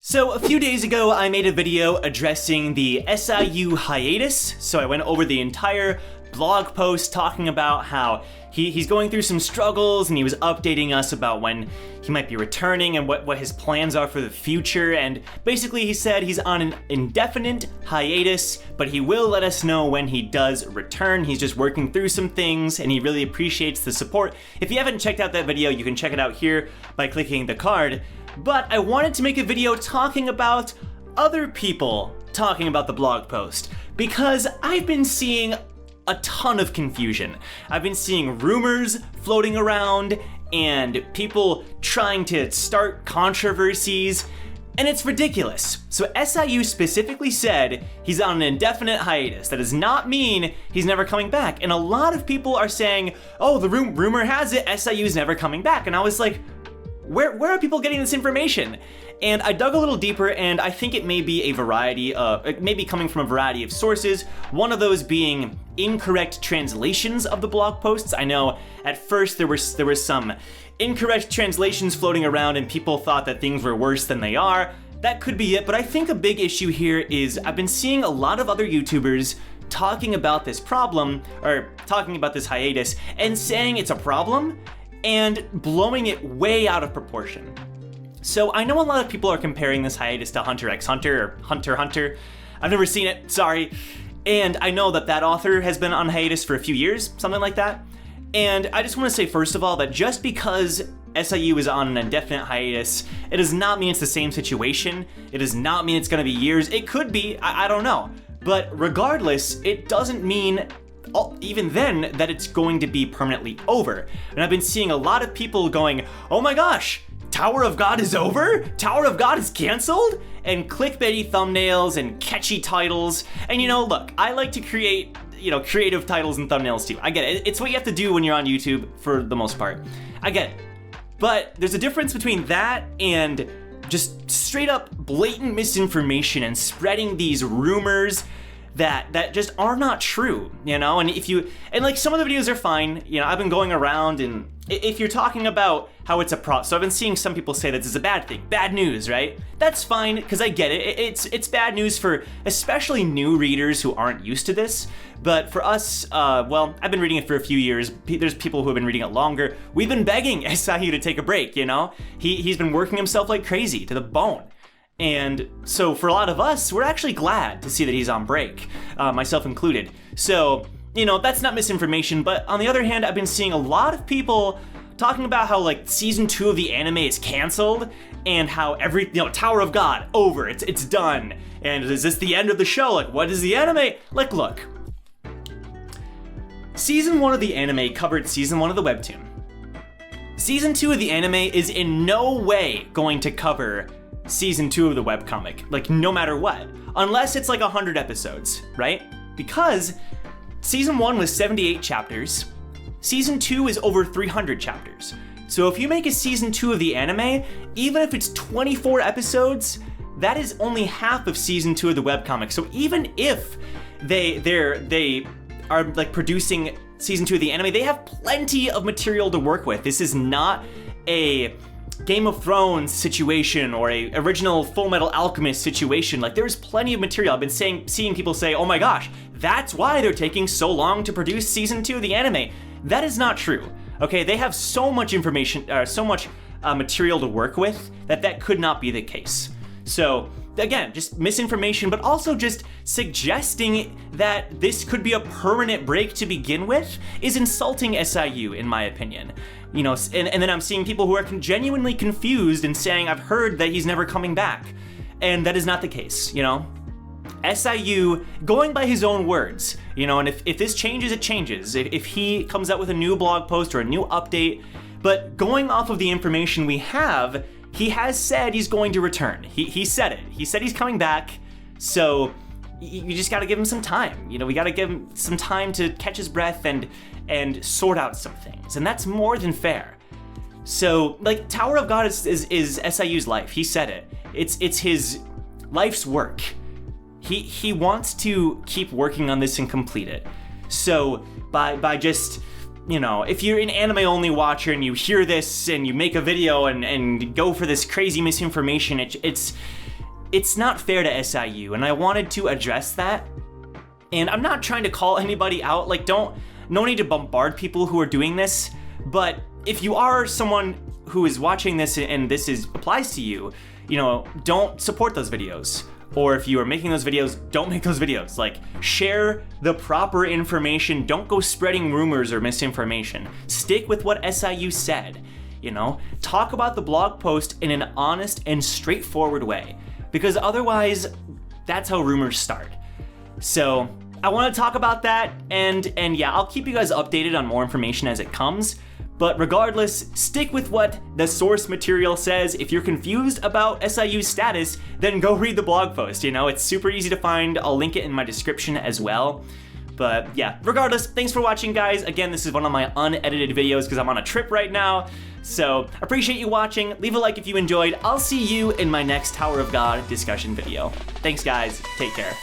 So a few days ago, I made a video addressing the SIU hiatus. So I went over the entire blog post talking about how he's going through some struggles, and he was updating us about when he might be returning and what his plans are for the future. And basically he said he's on an indefinite hiatus, but he will let us know when he does return. He's just working through some things, and he really appreciates the support. If you haven't checked out that video, you can check it out here by clicking the card. But I wanted to make a video talking about other people talking about the blog post, because I've been seeing a ton of confusion. I've been seeing rumors floating around and people trying to start controversies, and it's ridiculous. So SIU specifically said he's on an indefinite hiatus. That does not mean he's never coming back. And a lot of people are saying, oh, the rumor has it, SIU's never coming back. And I was like, where are people getting this information? And I dug a little deeper, and I think it may be it may be coming from a variety of sources. One of those being incorrect translations of the blog posts. I know at first there was some incorrect translations floating around, and people thought that things were worse than they are. That could be it, but I think a big issue here is I've been seeing a lot of other YouTubers talking about this problem, or talking about this hiatus, and saying it's a problem, and blowing it way out of proportion. So I know a lot of people are comparing this hiatus to Hunter x Hunter, or Hunter x Hunter. I've never seen it, sorry. And I know that author has been on hiatus for a few years, something like that. And I just want to say, first of all, that just because SIU is on an indefinite hiatus, it does not mean it's the same situation. It does not mean it's going to be years. It could be, I don't know. But regardless, it doesn't mean even then that it's going to be permanently over. And I've been seeing a lot of people going, oh my gosh, Tower of God is over? Tower of God is canceled? And clickbaity thumbnails and catchy titles. And look, I like to create, creative titles and thumbnails too. I get it. It's what you have to do when you're on YouTube for the most part. I get it. But there's a difference between that and just straight up blatant misinformation and spreading these rumors that just are not true, and like some of the videos are fine, I've been going around, and if you're talking about how it's a so I've been seeing some people say that this is a bad thing, bad news, right? That's fine, because I get it. It's bad news for especially new readers who aren't used to this, but for us, well, I've been reading it for a few years. There's people who have been reading it longer. We've been begging SIU to take a break, He's been working himself like crazy, to the bone. And so for a lot of us, we're actually glad to see that he's on break, myself included. So, that's not misinformation, but on the other hand, I've been seeing a lot of people talking about how season 2 of the anime is canceled, and how Tower of God, over, it's done. And is this the end of the show? What is the anime? Look. Season 1 of the anime covered season 1 of the webtoon. Season 2 of the anime is in no way going to cover season 2 of the webcomic, no matter what, unless it's 100 episodes, right? Because season 1 was 78 chapters, season 2 is over 300 chapters. So if you make a season 2 of the anime, even if it's 24 episodes, that is only half of season 2 of the webcomic. So even if they are producing season 2 of the anime, they have plenty of material to work with. This is not a Game of Thrones situation or a original Full Metal Alchemist situation. There's plenty of material. I've been seeing people say, oh my gosh, that's why they're taking so long to produce season 2 of the anime. That is not true. Okay, they have so much information, so much material to work with that could not be the case. So again, just misinformation, but also just suggesting that this could be a permanent break to begin with is insulting SIU, in my opinion. And then I'm seeing people who are genuinely confused and saying, I've heard that he's never coming back. And that is not the case, SIU, going by his own words, and if this changes, it changes. If he comes out with a new blog post or a new update, but going off of the information we have, he has said he's going to return. He said it. He said he's coming back. So you just got to give him some time. We got to give him some time to catch his breath and sort out some things. And that's more than fair. So Tower of God is SIU's life. He said it. It's his life's work. He wants to keep working on this and complete it. So by just if you're an anime only watcher and you hear this and you make a video and go for this crazy misinformation, it's it's not fair to SIU, and I wanted to address that. And I'm not trying to call anybody out, like no need to bombard people who are doing this, but if you are someone who is watching this and this applies to you, don't support those videos. Or if you are making those videos, don't make those videos. Like, share the proper information. Don't go spreading rumors or misinformation. Stick with what SIU said, Talk about the blog post in an honest and straightforward way, because otherwise, that's how rumors start. So, I want to talk about that, and yeah, I'll keep you guys updated on more information as it comes. But regardless, stick with what the source material says. If you're confused about SIU's status, then go read the blog post, It's super easy to find. I'll link it in my description as well. But yeah, regardless, thanks for watching, guys. Again, this is one of my unedited videos because I'm on a trip right now. So, appreciate you watching. Leave a like if you enjoyed. I'll see you in my next Tower of God discussion video. Thanks, guys. Take care.